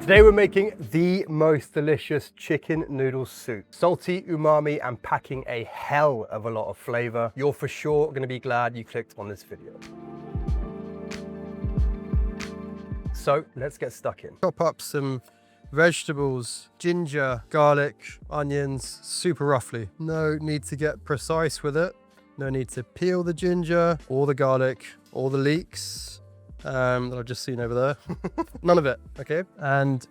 Today we're making the most delicious chicken noodle soup. Salty, umami, and packing a hell of a lot of flavor. You're for sure gonna be glad you clicked on this video. So let's get stuck in. Chop up some vegetables, ginger, garlic, onions, super roughly. No need to get precise with it. No need to peel the ginger or the garlic or the leeks that I've just seen over there. None of it, okay? And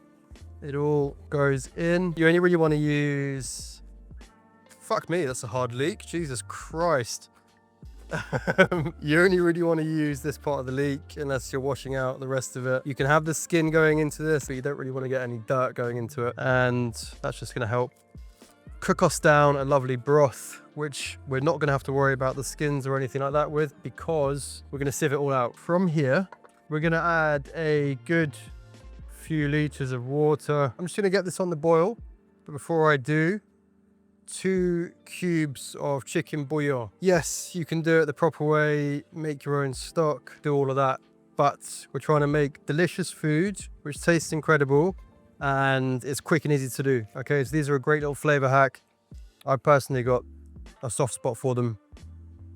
it all goes in. You only really want to use... Fuck me, that's a hard leek. Jesus Christ. You only really want to use this part of the leek unless you're washing out the rest of it. You can have the skin going into this, but you don't really want to get any dirt going into it. And that's just going to help cook us down a lovely broth, which we're not going to have to worry about the skins or anything like that with, because we're going to sieve it all out. From here, we're going to add a good few liters of water. I'm just going to get this on the boil, but before I do, 2 cubes of chicken bouillon. Yes, you can do it the proper way, make your own stock, do all of that, but we're trying to make delicious food which tastes incredible and it's quick and easy to do. Okay, so these are a great little flavor hack. I personally got a soft spot for them.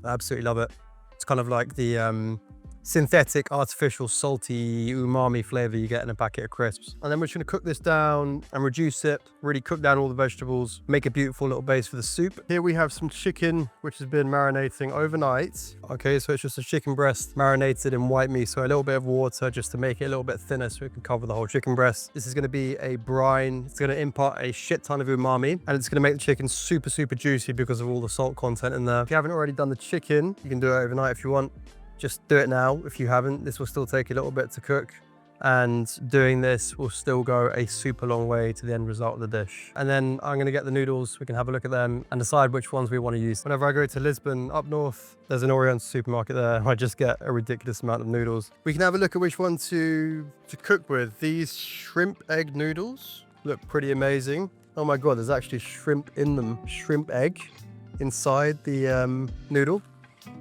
I absolutely love it. It's kind of like the synthetic, artificial, salty umami flavor you get in a packet of crisps. And then we're just gonna cook this down and reduce it, really cook down all the vegetables, make a beautiful little base for the soup. Here we have some chicken, which has been marinating overnight. Okay, so it's just a chicken breast marinated in white miso, a little bit of water just to make it a little bit thinner so it can cover the whole chicken breast. This is gonna be a brine. It's gonna impart a shit ton of umami, and it's gonna make the chicken super, super juicy because of all the salt content in there. If you haven't already done the chicken, you can do it overnight if you want. Just do it now if you haven't. This will still take a little bit to cook, and doing this will still go a super long way to the end result of the dish. And then I'm gonna get the noodles, we can have a look at them and decide which ones we want to use. Whenever I go to Lisbon up north, there's an Orient supermarket there. I just get a ridiculous amount of noodles. We can have a look at which one to cook with. These shrimp egg noodles look pretty amazing. Oh my God, there's actually shrimp in them. Shrimp egg inside the noodle.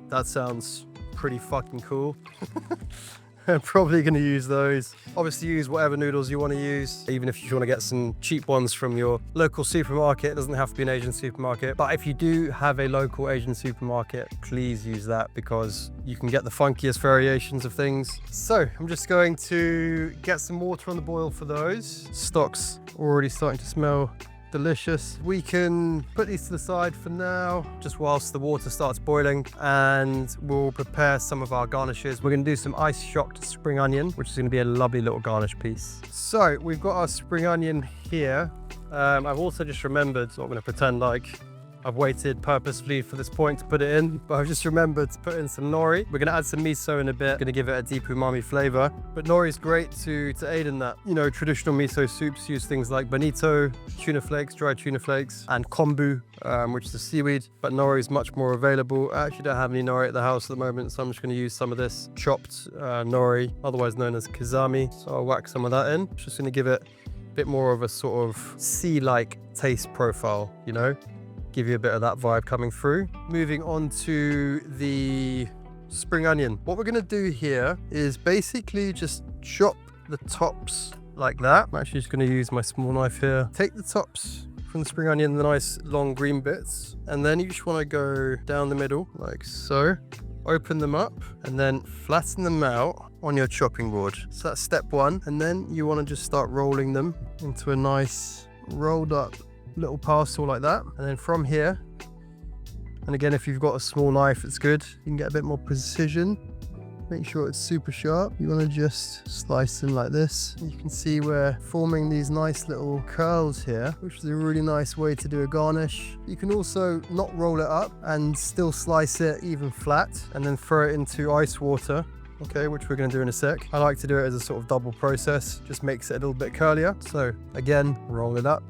That sounds pretty fucking cool. I'm probably going to use those. Obviously use whatever noodles you want to use, even if you want to get some cheap ones from your local supermarket. It doesn't have to be an Asian supermarket, but if you do have a local Asian supermarket, please use that because you can get the funkiest variations of things. So I'm just going to get some water on the boil for those. Stock's already starting to smell delicious. We can put these to the side for now, just whilst the water starts boiling, and we'll prepare some of our garnishes. We're going to do some ice shocked spring onion, which is going to be a lovely little garnish piece. So we've got our spring onion here. I've also just remembered, so I'm going to pretend like I've waited purposefully for this point to put it in, but I've just remembered to put in some nori. We're going to add some miso in a bit, going to give it a deep umami flavor. But nori is great to aid in that. You know, traditional miso soups use things like bonito, tuna flakes, dried tuna flakes, and kombu, which is the seaweed. But nori is much more available. I actually don't have any nori at the house at the moment, so I'm just going to use some of this chopped nori, otherwise known as kizami. So I'll whack some of that in. Just going to give it a bit more of a sort of sea-like taste profile, you know? Give you a bit of that vibe coming through. Moving on to the spring onion. What we're going to do here is basically just chop the tops like that. I'm actually just going to use my small knife here. Take the tops from the spring onion, the nice long green bits, and then you just want to go down the middle like so. Open them up and then flatten them out on your chopping board. So that's step one. And then you want to just start rolling them into a nice rolled up little parcel like that. And then from here, and again, if you've got a small knife, it's good. You can get a bit more precision. Make sure it's super sharp. You want to just slice them like this. You can see we're forming these nice little curls here, which is a really nice way to do a garnish. You can also not roll it up and still slice it even flat and then throw it into ice water. Okay, which we're going to do in a sec. I like to do it as a sort of double process, just makes it a little bit curlier. So again, roll it up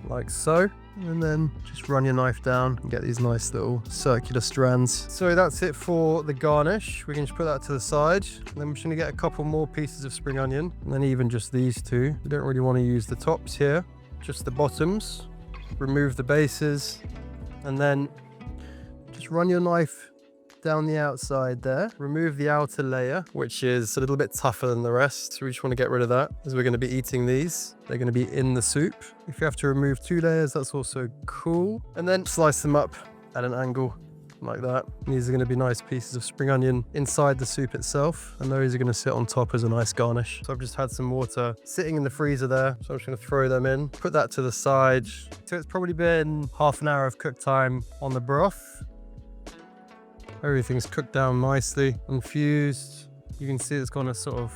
like so, and then just run your knife down and get these nice little circular strands. So that's it for the garnish. We can just put that to the side, and then we're just going to get a couple more pieces of spring onion, and then even just these two. We don't really want to use the tops here, just the bottoms. Remove the bases, and then just run your knife down the outside there. Remove the outer layer, which is a little bit tougher than the rest. So we just want to get rid of that as we're going to be eating these. They're going to be in the soup. If you have to remove 2 layers, that's also cool. And then slice them up at an angle like that. These are going to be nice pieces of spring onion inside the soup itself, and those are going to sit on top as a nice garnish. So I've just had some water sitting in the freezer there, so I'm just going to throw them in, put that to the side. So it's probably been half an hour of cook time on the broth. Everything's cooked down nicely, infused. You can see it's gone a sort of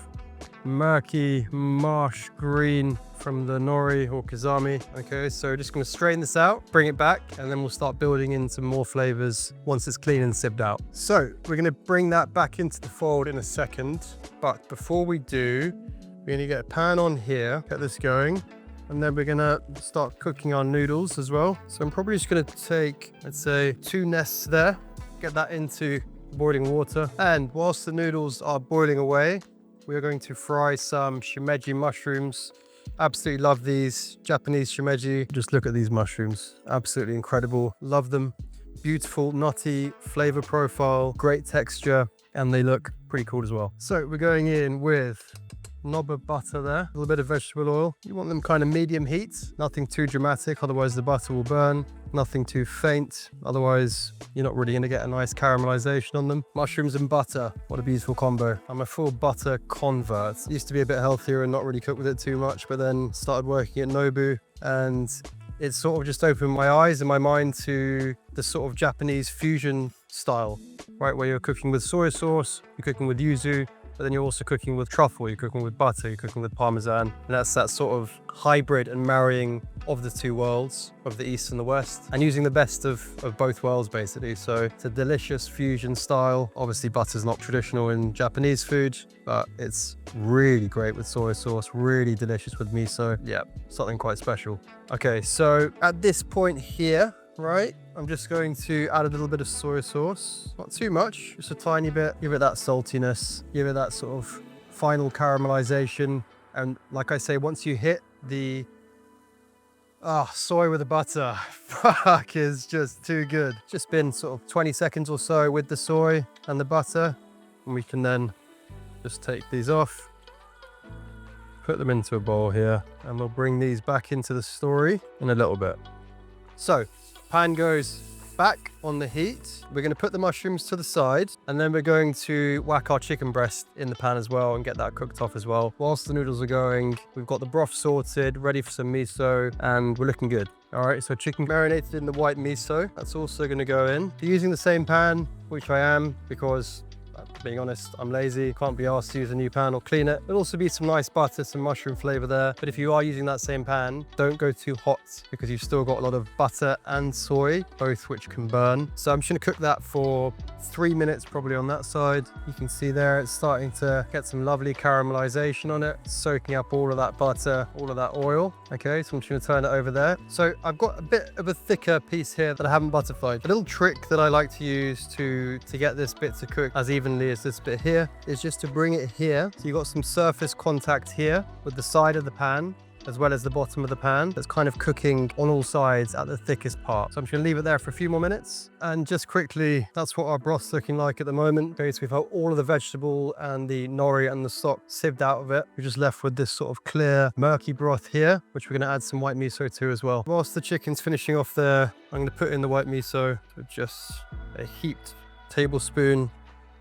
murky marsh green from the nori or kizami. Okay, so just going to strain this out, bring it back, and then we'll start building in some more flavors once it's clean and sieved out. So we're going to bring that back into the fold in a second, but before we do, we're going to get a pan on here, get this going, and then we're going to start cooking our noodles as well. So I'm probably just going to take, let's say, 2 nests there, get that into boiling water, and whilst the noodles are boiling away, we are going to fry some shimeji mushrooms. Absolutely love these Japanese shimeji. Just look at these mushrooms. Absolutely incredible. Love them. Beautiful, nutty flavor profile, great texture, and they look pretty cool as well. So we're going in with Nobu butter there, a little bit of vegetable oil. You want them kind of medium heat, nothing too dramatic, otherwise the butter will burn. Nothing too faint, otherwise you're not really going to get a nice caramelization on them. Mushrooms and butter, what a beautiful combo. I'm a full butter convert. Used to be a bit healthier and not really cook with it too much, but then started working at Nobu, and it sort of just opened my eyes and my mind to the sort of Japanese fusion style, right? Where you're cooking with soy sauce, you're cooking with yuzu, but then you're also cooking with truffle, you're cooking with butter, you're cooking with parmesan. And that's that sort of hybrid and marrying of the 2 worlds, of the East and the West, and using the best of both worlds, basically. So it's a delicious fusion style. Obviously, butter's not traditional in Japanese food, but it's really great with soy sauce, really delicious with miso. Yeah, something quite special. Okay, so at this point here, right, I'm just going to add a little bit of soy sauce. Not too much, just a tiny bit. Give it that saltiness, give it that sort of final caramelization. And like I say, once you hit the soy with the butter, fuck, is just too good. Just been sort of 20 seconds or so with the soy and the butter, and we can then just take these off, put them into a bowl here, and we'll bring these back into the story in a little bit. So pan goes back on the heat. We're going to put the mushrooms to the side, and then we're going to whack our chicken breast in the pan as well and get that cooked off as well. Whilst the noodles are going, we've got the broth sorted, ready for some miso, and we're looking good. All right, so chicken marinated in the white miso, that's also going to go in. If you're using the same pan, which I am, because being honest, I'm lazy, can't be asked to use a new pan or clean it. There'll also be some nice butter, some mushroom flavor there. But if you are using that same pan, don't go too hot, because you've still got a lot of butter and soy, both which can burn. So I'm just gonna cook that for 3 minutes probably on that side. You can see there, it's starting to get some lovely caramelization on it, soaking up all of that butter, all of that oil. Okay, so I'm just gonna turn it over there. So I've got a bit of a thicker piece here that I haven't butterflied. A little trick that I like to use to get this bit to cook as evenly as this bit here is just to bring it here. So you've got some surface contact here with the side of the pan, as well as the bottom of the pan. That's kind of cooking on all sides at the thickest part. So I'm just gonna leave it there for a few more minutes. And just quickly, that's what our broth's looking like at the moment. Okay, so we've got all of the vegetable and the nori and the stock sieved out of it. We're just left with this sort of clear, murky broth here, which we're gonna add some white miso to as well. Whilst the chicken's finishing off there, I'm gonna put in the white miso. So just a heaped tablespoon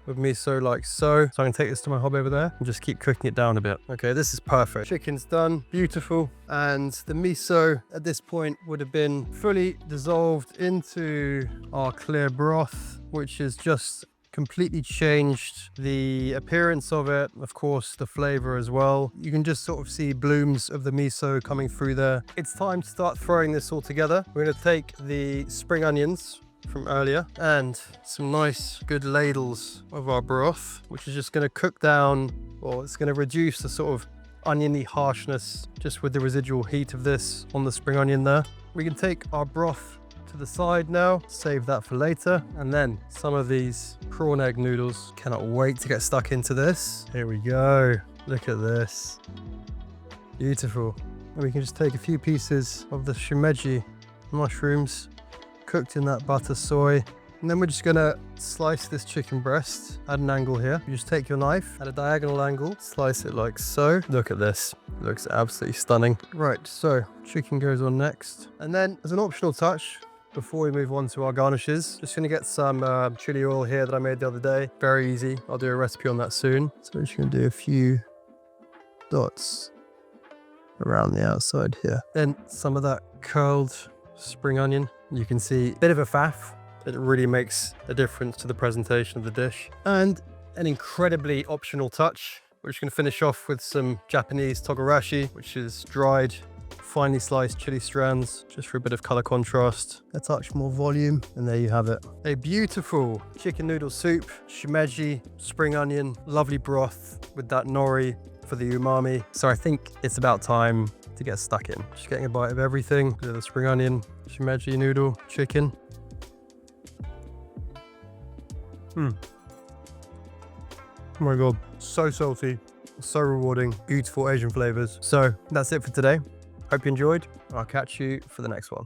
with miso like so. So I can take this to my hob over there and just keep cooking it down a bit. Okay, this is perfect. Chicken's done, beautiful. And the miso at this point would have been fully dissolved into our clear broth, which has just completely changed the appearance of it. Of course, the flavor as well. You can just sort of see blooms of the miso coming through there. It's time to start throwing this all together. We're gonna take the spring onions from earlier and some nice good ladles of our broth, which is just going to cook down, or it's going to reduce the sort of oniony harshness just with the residual heat of this on the spring onion there. We can take our broth to the side now, save that for later, and then some of these prawn egg noodles. Cannot wait to get stuck into this. Here we go. Look at this. Beautiful. And we can just take a few pieces of the shimeji mushrooms cooked in that butter soy, And then we're just gonna slice this chicken breast at an angle here. You just take your knife at a diagonal angle, slice it like so. Look at this, it looks absolutely stunning. Right, so chicken goes on next. And then as an optional touch, before we move on to our garnishes, just gonna get some chili oil here that I made the other day. Very easy, I'll do a recipe on that soon. So we're just gonna do a few dots around the outside here. Then some of that curled spring onion. You can see a bit of a faff. It really makes a difference to the presentation of the dish. And an incredibly optional touch. We're just gonna finish off with some Japanese togarashi, which is dried, finely sliced chili strands, just for a bit of color contrast, a touch more volume, and there you have it. A beautiful chicken noodle soup, shimeji, spring onion, lovely broth with that nori for the umami. So I think it's about time to get stuck in. Just getting a bite of everything. The spring onion, shimeji noodle, chicken. Oh my God, so salty, so rewarding, beautiful Asian flavors. So that's it for today. Hope you enjoyed. I'll catch you for the next one.